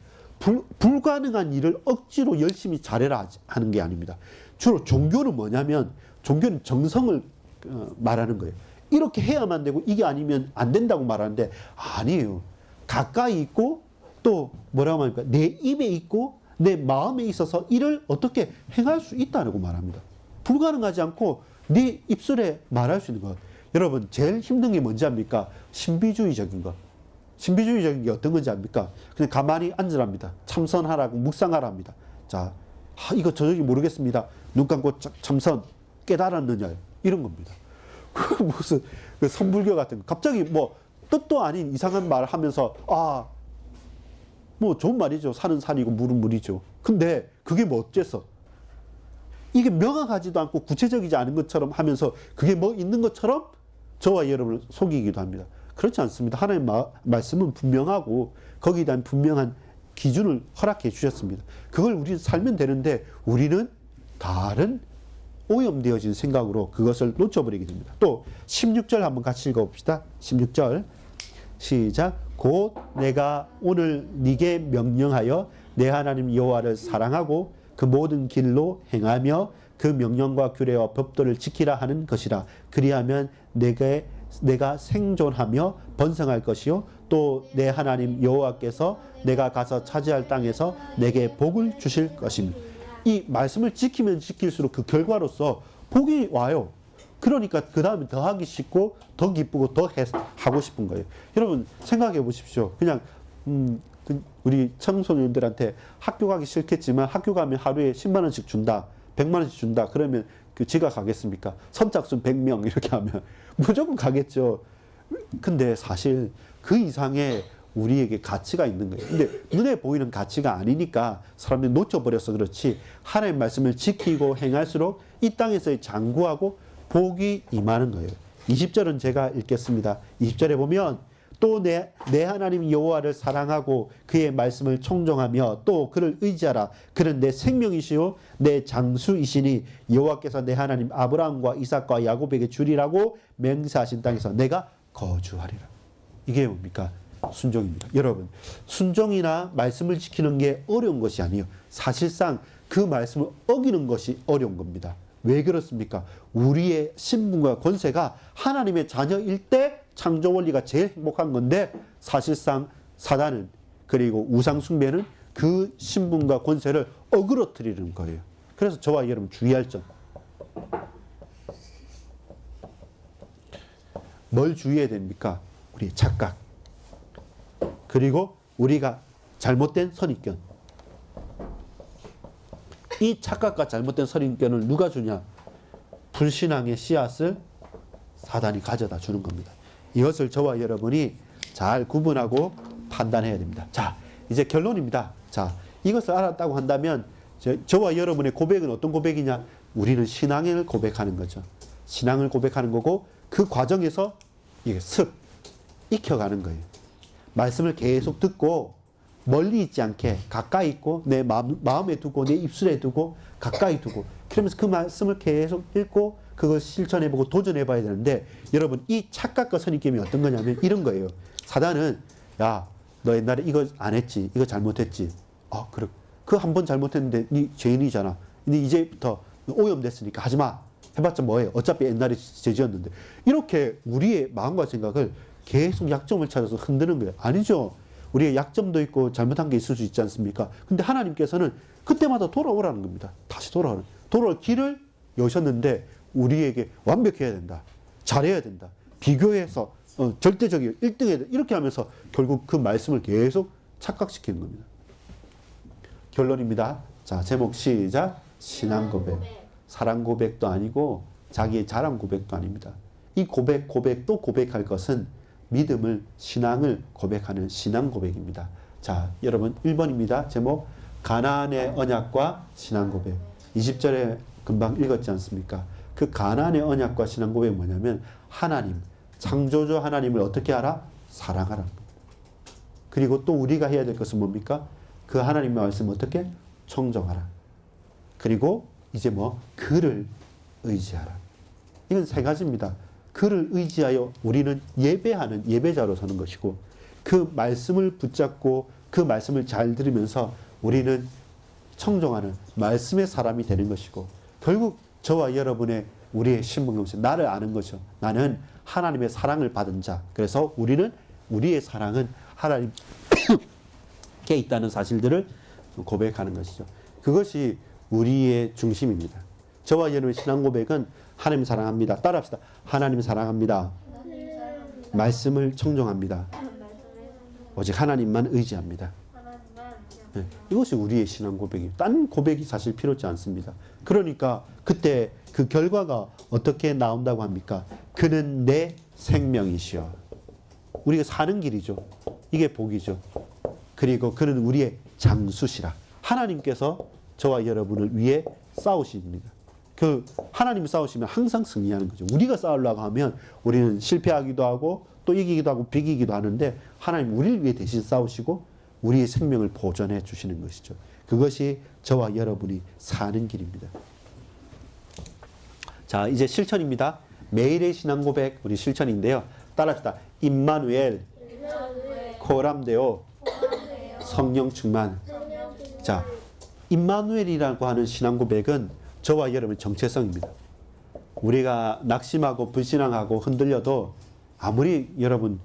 불가능한 일을 억지로 열심히 잘해라 하는 게 아닙니다. 주로 종교는 뭐냐면 종교는 정성을 말하는 거예요. 이렇게 해야만 되고 이게 아니면 안 된다고 말하는데 아니에요. 가까이 있고 또 뭐라고 합니까? 내 입에 있고 내 마음에 있어서 이를 어떻게 행할 수 있다고 말합니다. 불가능하지 않고 네 입술에 말할 수 있는 것. 여러분 제일 힘든 게 뭔지 압니까? 신비주의적인 것. 신비주의적인 게 어떤 건지 압니까? 그냥 가만히 앉으랍니다. 참선하라고 묵상하라 합니다. 자, 이거 저녁이 모르겠습니다. 눈 감고 참선 깨달았느냐 이런 겁니다. 무슨 그 선불교 같은 거. 갑자기 뭐 뜻도 아닌 이상한 말을 하면서 뭐 좋은 말이죠. 산은 산이고 물은 물이죠. 근데 그게 뭐 어째서? 이게 명확하지도 않고 구체적이지 않은 것처럼 하면서 그게 뭐 있는 것처럼 저와 여러분을 속이기도 합니다. 그렇지 않습니다. 하나님 말씀은 분명하고 거기에 대한 분명한 기준을 허락해 주셨습니다. 그걸 우리는 살면 되는데 우리는 다른 오염되어진 생각으로 그것을 놓쳐버리게 됩니다. 또 16절 한번 같이 읽어봅시다. 16절 시작. 곧 내가 오늘 네게 명령하여 내 하나님 여호와를 사랑하고 그 모든 길로 행하며 그 명령과 규례와 법도를 지키라 하는 것이라. 그리하면 내가 생존하며 번성할 것이요 또 내 하나님 여호와께서 내가 가서 차지할 땅에서 내게 복을 주실 것입니다. 이 말씀을 지키면 지킬수록 그 결과로서 복이 와요. 그러니까 그 다음에 더 하기 쉽고 더 기쁘고 더 하고 싶은 거예요. 여러분 생각해 보십시오. 그냥 우리 청소년들한테 학교 가기 싫겠지만 학교 가면 하루에 10만 원씩 준다, 100만 원씩 준다. 그러면 그 지가 가겠습니까? 선착순 100명 이렇게 하면 무조건 가겠죠. 근데 사실 그 이상의 우리에게 가치가 있는 거예요. 근데 눈에 보이는 가치가 아니니까 사람들이 놓쳐버려서 그렇지 하나님의 말씀을 지키고 행할수록 이 땅에서의 장구하고 복이 임하는 거예요. 20절은 제가 읽겠습니다. 20절에 보면 또 내 하나님 여호와를 사랑하고 그의 말씀을 청종하며 또 그를 의지하라. 그는 내 생명이시요 내 장수이시니 여호와께서 내 하나님 아브라함과 이삭과 야곱에게 주리라고 맹세하신 땅에서 내가 거주하리라. 이게 뭡니까? 순종입니다. 여러분 순종이나 말씀을 지키는 게 어려운 것이 아니에요. 사실상 그 말씀을 어기는 것이 어려운 겁니다. 왜 그렇습니까? 우리의 신분과 권세가 하나님의 자녀일 때 창조 원리가 제일 행복한 건데 사실상 사단은 그리고 우상 숭배는 그 신분과 권세를 어그러뜨리는 거예요. 그래서 저와 여러분 주의할 점. 뭘 주의해야 됩니까? 우리의 착각. 그리고 우리가 잘못된 선입견. 이 착각과 잘못된 선입견을 누가 주냐? 불신앙의 씨앗을 사단이 가져다 주는 겁니다. 이것을 저와 여러분이 잘 구분하고 판단해야 됩니다. 자, 이제 결론입니다. 자, 이것을 알았다고 한다면 저와 여러분의 고백은 어떤 고백이냐? 우리는 신앙을 고백하는 거죠. 신앙을 고백하는 거고 그 과정에서 이게 익혀가는 거예요. 말씀을 계속 듣고 멀리 있지 않게 가까이 있고 내 마음에 두고 내 입술에 두고 가까이 두고 그러면서 그 말씀을 계속 읽고 그걸 실천해보고 도전해봐야 되는데 여러분 이 착각과 선입견이 어떤 거냐면 이런 거예요. 사단은 야, 너 옛날에 이거 안 했지, 이거 잘못했지. 아, 그래. 그 한 번 잘못했는데 네 죄인이잖아. 근데 이제부터 오염됐으니까 하지 마. 해봤자 뭐해. 어차피 옛날에 죄지었는데. 이렇게 우리의 마음과 생각을 계속 약점을 찾아서 흔드는 거예요. 아니죠. 우리의 약점도 있고 잘못한 게 있을 수 있지 않습니까? 근데 하나님께서는 그때마다 돌아오라는 겁니다. 다시 돌아올 길을 여셨는데 우리에게 완벽해야 된다. 잘해야 된다. 비교해서 절대적이에요. 1등 해야 돼. 이렇게 하면서 결국 그 말씀을 계속 착각시키는 겁니다. 결론입니다. 자, 제목 시작. 신앙 고백. 사랑 고백도 아니고 자기의 자랑 고백도 아닙니다. 이 고백도 고백할 것은 믿음을, 신앙을 고백하는 신앙 고백입니다. 자, 여러분 1번입니다. 제목 가나안의 언약과 신앙 고백. 20절에 금방 읽었지 않습니까? 그 가나안의 언약과 신앙 고백이 뭐냐면 하나님, 창조주 하나님을 어떻게 하라? 사랑하라. 그리고 또 우리가 해야 될 것은 뭡니까? 그 하나님의 말씀 어떻게? 청정하라. 그리고 이제 그를 의지하라. 이건 세 가지입니다. 그를 의지하여 우리는 예배하는 예배자로 서는 것이고 그 말씀을 붙잡고 그 말씀을 잘 들으면서 우리는 청정하는 말씀의 사람이 되는 것이고 결국 저와 여러분의 우리의 신분경세 나를 아는 거죠. 나는 하나님의 사랑을 받은 자. 그래서 우리는 우리의 사랑은 하나님께 있다는 사실들을 고백하는 것이죠. 그것이 우리의 중심입니다. 저와 여러분의 신앙 고백은 하나님 사랑합니다. 따라합시다. 하나님 사랑합니다. 말씀을 청정합니다. 오직 하나님만 의지합니다. 네, 이것이 우리의 신앙 고백이에요. 딴 고백이 사실 필요치 않습니다. 그러니까 그때 그 결과가 어떻게 나온다고 합니까? 그는 내 생명이시여. 우리가 사는 길이죠. 이게 복이죠. 그리고 그는 우리의 장수시라. 하나님께서 저와 여러분을 위해 싸우십니다. 그 하나님이 싸우시면 항상 승리하는 거죠. 우리가 싸우려고 하면 우리는 실패하기도 하고 또 이기기도 하고 비기기도 하는데 하나님 우리를 위해 대신 싸우시고 우리의 생명을 보존해 주시는 것이죠. 그것이 저와 여러분이 사는 길입니다. 자, 이제 실천입니다. 매일의 신앙 고백 우리 실천인데요. 따라합시다. 임마누엘, 코람데오, 성령 충만. 자, 임마누엘이라고 하는 신앙 고백은 저와 여러분의 정체성입니다. 우리가 낙심하고 불신앙하고 흔들려도 아무리 여러분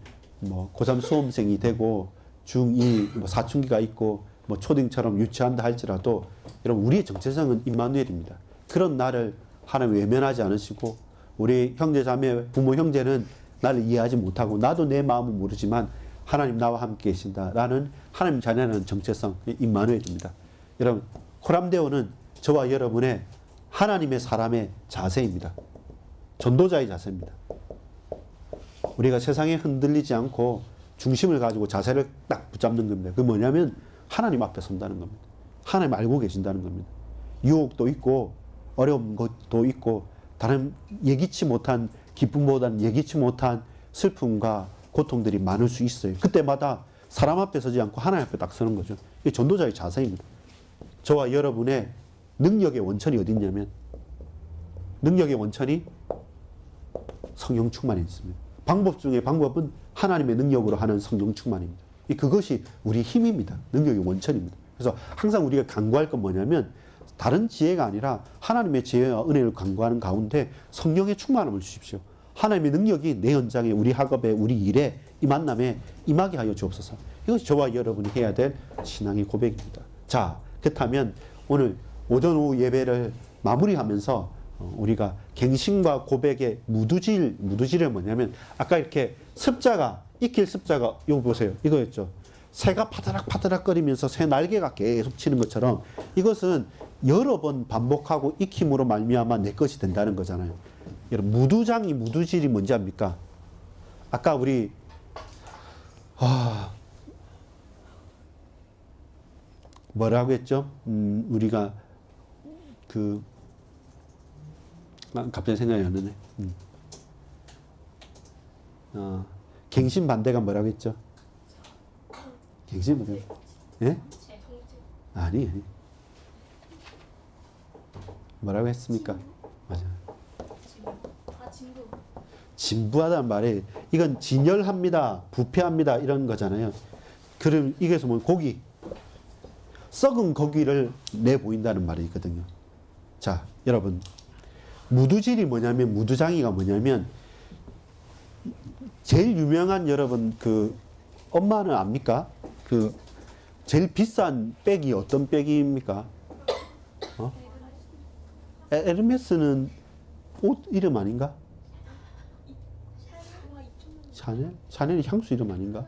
고3 수험생이 되고 중2 사춘기가 있고 초딩처럼 유치한다 할지라도 여러분 우리의 정체성은 임마누엘입니다. 그런 나를 하나님 외면하지 않으시고 우리 형제 자매 부모 형제는 나를 이해하지 못하고 나도 내 마음은 모르지만 하나님 나와 함께 계신다라는 하나님 자녀라는 정체성 임마누엘입니다. 여러분 코람데오는 저와 여러분의 하나님의 사람의 자세입니다. 전도자의 자세입니다. 우리가 세상에 흔들리지 않고 중심을 가지고 자세를 딱 붙잡는 겁니다. 그게 뭐냐면 하나님 앞에 선다는 겁니다. 하나님 알고 계신다는 겁니다. 유혹도 있고 어려운 것도 있고 다른 예기치 못한 기쁨보다는 예기치 못한 슬픔과 고통들이 많을 수 있어요. 그때마다 사람 앞에 서지 않고 하나님 앞에 딱 서는 거죠. 이게 전도자의 자세입니다. 저와 여러분의 능력의 원천이 어디 있냐면 능력의 원천이 성령 충만에 있습니다. 방법 중에 방법은 하나님의 능력으로 하는 성령 충만입니다. 그것이 우리 힘입니다. 능력의 원천입니다. 그래서 항상 우리가 간구할 건 뭐냐면 다른 지혜가 아니라 하나님의 지혜와 은혜를 간구하는 가운데 성령의 충만함을 주십시오. 하나님의 능력이 내 현장에 우리 학업에 우리 일에 이 만남에 임하게 하여 주옵소서. 이것이 저와 여러분이 해야 될 신앙의 고백입니다. 자, 그렇다면 오늘 오전 오후 예배를 마무리하면서 우리가 갱신과 고백의 무두질은 뭐냐면 아까 이렇게 습자가 익힐 습자가 이거 보세요. 이거였죠. 새가 파드락파드락 거리면서 새 날개가 계속 치는 것처럼 이것은 여러 번 반복하고 익힘으로 말미암아 내 것이 된다는 거잖아요. 여러분 무두질이 뭔지 압니까? 아까 우리 뭐라고 했죠? 우리가 갑자기 생각이 안 나네. 갱신 반대가 뭐라고 했죠? 갱신 반대. 예? 아니. 뭐라고 했습니까? 맞아. 진부하다는 말이 이건 진열합니다, 부패합니다 이런 거잖아요. 그럼 이게서 뭐 고기, 썩은 고기를 내 보인다는 말이 있거든요. 자, 여러분 무두질이 뭐냐면 무두장이가 뭐냐면 제일 유명한 여러분 그 엄마는 압니까? 그 제일 비싼 백이 어떤 백입니까? 에르메스는 옷 이름 아닌가? 샤넬이 향수 이름 아닌가?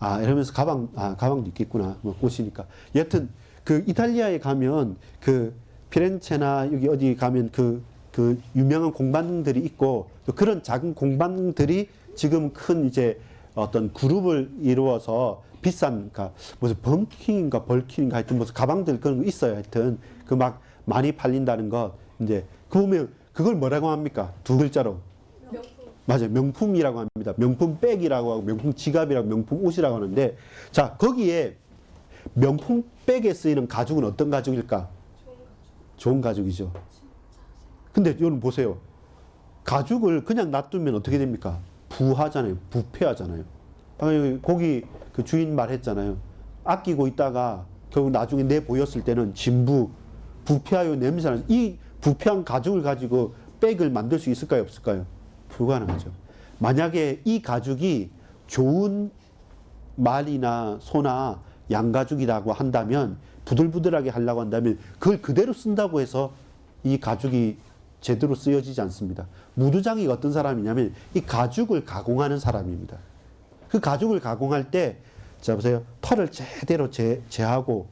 에르메스 가방, 가방도 있겠구나. 뭐 꽃이니까. 여튼 그 이탈리아에 가면 그 피렌체나 여기 어디 가면 그 유명한 공방들이 있고 그런 작은 공방들이 지금 큰 이제 어떤 그룹을 이루어서 비싼, 그러니까 무슨 범킹인가 벌킹인가 하여튼 무슨 가방들 그런 거 있어요. 하여튼 그 막 많이 팔린다는 거 이제 그 보면 그걸 뭐라고 합니까? 두 글자로. 맞아요. 명품이라고 합니다. 명품 백이라고 하고 명품 지갑이라고 명품 옷이라고 하는데 자, 거기에 명품 백에 쓰이는 가죽은 어떤 가죽일까? 좋은 가죽이죠. 근데 여러분 보세요. 가죽을 그냥 놔두면 어떻게 됩니까? 부하잖아요. 부패하잖아요. 거기 그 주인 말했잖아요. 아끼고 있다가 결국 나중에 내 보였을 때는 진부, 부패하여 냄새나는 이 부패한 가죽을 가지고 백을 만들 수 있을까요? 없을까요? 불가능하죠. 만약에 이 가죽이 좋은 말이나 소나 양가죽이라고 한다면 부들부들하게 하려고 한다면 그걸 그대로 쓴다고 해서 이 가죽이 제대로 쓰여지지 않습니다. 무두장이가 어떤 사람이냐면 이 가죽을 가공하는 사람입니다. 그 가죽을 가공할 때 자 보세요. 털을 제대로 제하고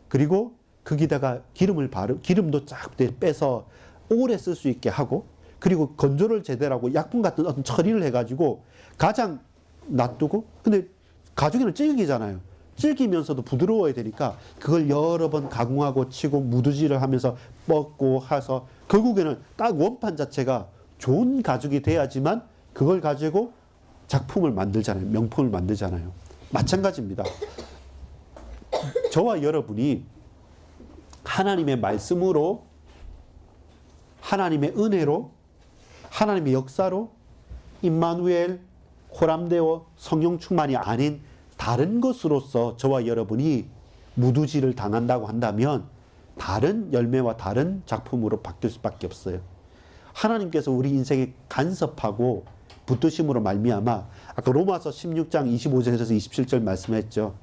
그리고 거기다가 기름도 쫙 빼서 오래 쓸 수 있게 하고 그리고 건조를 제대로 하고 약품 같은 어떤 처리를 해가지고 가장 놔두고 근데 가죽에는 질기잖아요. 질기면서도 부드러워야 되니까 그걸 여러 번 가공하고 치고 무두질을 하면서 뻗고 해서 결국에는 딱 원판 자체가 좋은 가죽이 돼야지만 그걸 가지고 작품을 만들잖아요. 명품을 만들잖아요. 마찬가지입니다. 저와 여러분이 하나님의 말씀으로 하나님의 은혜로 하나님의 역사로 임마누엘, 호람데오, 성령 충만이 아닌 다른 것으로서 저와 여러분이 무두질을 당한다고 한다면 다른 열매와 다른 작품으로 바뀔 수밖에 없어요. 하나님께서 우리 인생에 간섭하고 붙드심으로 말미암아 아까 로마서 16장 25절에서 27절 말씀했죠.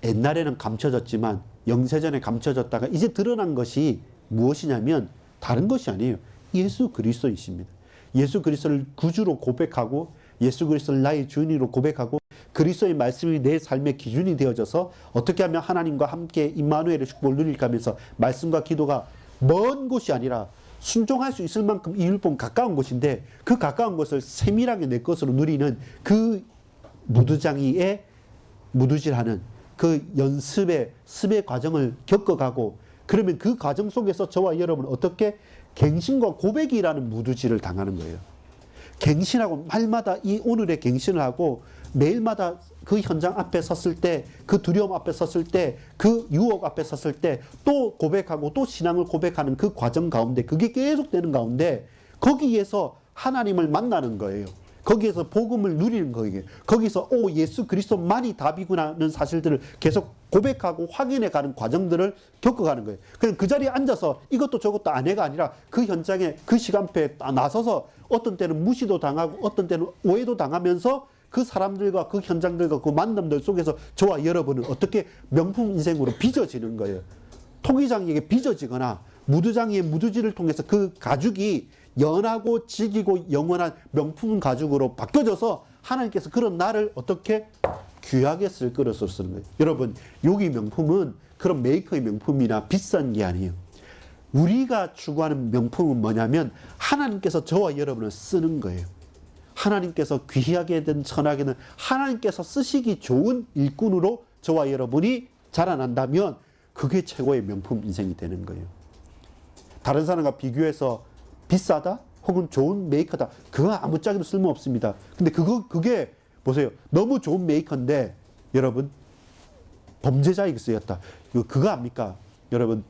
옛날에는 감춰졌지만 영세전에 감춰졌다가 이제 드러난 것이 무엇이냐면 다른 것이 아니에요. 예수 그리스도이십니다. 예수 그리스도를 구주로 고백하고 예수 그리스도를 나의 주인으로 고백하고 그리스도의 말씀이 내 삶의 기준이 되어져서 어떻게 하면 하나님과 함께 임마누엘의 축복을 누릴까 하면서 말씀과 기도가 먼 곳이 아니라 순종할 수 있을 만큼 이율법 가까운 곳인데 그 가까운 것을 세밀하게 내 것으로 누리는 그 무두장이의 무두질하는 그 습의 과정을 겪어가고 그러면 그 과정 속에서 저와 여러분은 어떻게 갱신과 고백이라는 무두질을 당하는 거예요. 갱신하고 말마다 이 오늘의 갱신을 하고 매일마다 그 현장 앞에 섰을 때, 그 두려움 앞에 섰을 때, 그 유혹 앞에 섰을 때 또 고백하고 또 신앙을 고백하는 그 과정 가운데 그게 계속되는 가운데 거기에서 하나님을 만나는 거예요. 거기에서 복음을 누리는 거예요. 거기서 예수 그리스도만이 답이구나는 사실들을 계속 고백하고 확인해 가는 과정들을 겪어가는 거예요. 그냥 그 자리에 앉아서 이것도 저것도 안 해가 아니라 그 현장에 그 시간표에 나서서 어떤 때는 무시도 당하고 어떤 때는 오해도 당하면서 그 사람들과 그 현장들과 그 만남들 속에서 저와 여러분은 어떻게 명품 인생으로 빚어지는 거예요. 토기장에게 빚어지거나 무두장의 무두지를 통해서 그 가죽이 연하고 지기고 영원한 명품 가죽으로 바뀌어져서 하나님께서 그런 나를 어떻게 귀하게 쓸 그릇으로 쓰는 거예요. 여러분, 여기 명품은 그런 메이커의 명품이나 비싼 게 아니에요. 우리가 추구하는 명품은 뭐냐면 하나님께서 저와 여러분을 쓰는 거예요. 하나님께서 귀하게든 천하게든 하나님께서 쓰시기 좋은 일꾼으로 저와 여러분이 자라난다면 그게 최고의 명품 인생이 되는 거예요. 다른 사람과 비교해서 비싸다? 혹은 좋은 메이커다. 그거 아무짝에도 쓸모없습니다. 근데 그게 보세요. 너무 좋은 메이커인데 여러분 범죄자에게 쓰였다. 그거 압니까? 여러분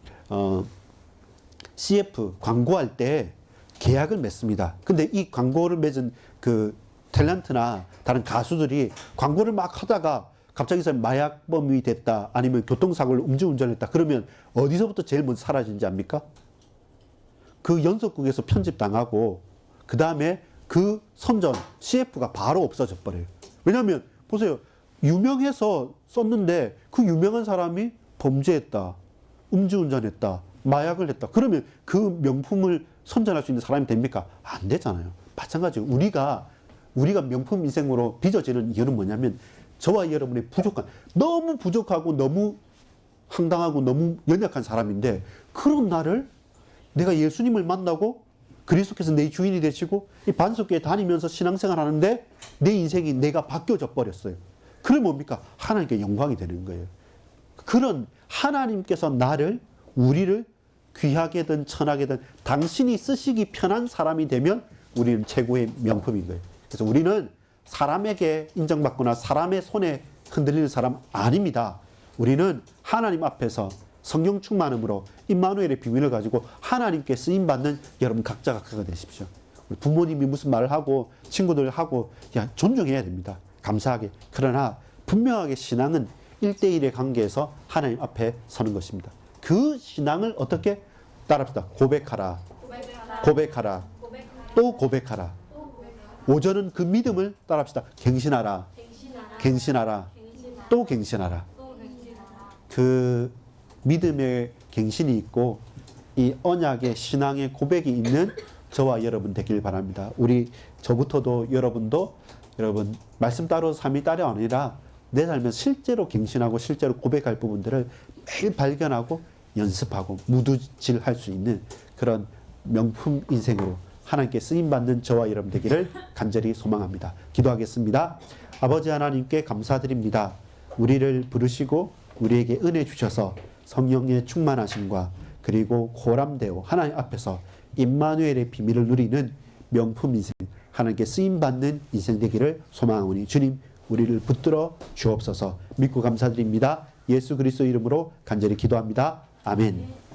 CF 광고할 때 계약을 맺습니다. 근데 이 광고를 맺은 그 탤런트나 다른 가수들이 광고를 막 하다가 갑자기 마약범이 됐다. 아니면 교통사고를 음주운전했다. 그러면 어디서부터 제일 먼저 사라지는지 압니까? 그 연속극에서 편집당하고 그 다음에 그 선전 CF가 바로 없어져 버려요. 왜냐하면 보세요. 유명해서 썼는데 그 유명한 사람이 범죄했다. 음주운전했다. 마약을 했다. 그러면 그 명품을 선전할 수 있는 사람이 됩니까? 안 되잖아요. 마찬가지로 우리가 명품 인생으로 빚어지는 이유는 뭐냐면 저와 여러분의 부족한, 너무 부족하고 너무 황당하고 너무 연약한 사람인데 그런 나를 내가 예수님을 만나고 그리스도께서 내 주인이 되시고 이 반석교회 다니면서 신앙생활 하는데 내 인생이 내가 바뀌어져 버렸어요. 그럼 뭡니까? 하나님께 영광이 되는 거예요. 그런 하나님께서 우리를 귀하게든 천하게든 당신이 쓰시기 편한 사람이 되면 우리는 최고의 명품인 거예요. 그래서 우리는 사람에게 인정받거나 사람의 손에 흔들리는 사람 아닙니다. 우리는 하나님 앞에서 성령 충만함으로 임마누엘의 비밀을 가지고 하나님께 쓰임받는 여러분 각자가 되십시오. 부모님이 무슨 말을 하고 친구들 하고 존중해야 됩니다. 감사하게. 그러나 분명하게 신앙은 1대1의 관계에서 하나님 앞에 서는 것입니다. 그 신앙을 어떻게 따라합시다. 고백하라. 고백하라. 또 고백하라. 5절은 그 믿음을 따라합시다. 갱신하라. 갱신하라. 또 갱신하라. 그 믿음의 갱신이 있고 이 언약의 신앙의 고백이 있는 저와 여러분 되길 바랍니다. 저부터도 여러분도 여러분 말씀 따로 삶이 따로 아니라 내 삶에서 실제로 갱신하고 실제로 고백할 부분들을 매일 발견하고 연습하고 무두질할 수 있는 그런 명품 인생으로 하나님께 쓰임받는 저와 여러분 되기를 간절히 소망합니다. 기도하겠습니다. 아버지 하나님께 감사드립니다. 우리를 부르시고 우리에게 은혜 주셔서 성령의 충만하심과 그리고 고람되어 하나님 앞에서 임마누엘의 비밀을 누리는 명품 인생, 하나님께 쓰임받는 인생 되기를 소망하오니 주님 우리를 붙들어 주옵소서. 믿고 감사드립니다. 예수 그리스도 이름으로 간절히 기도합니다. 아멘.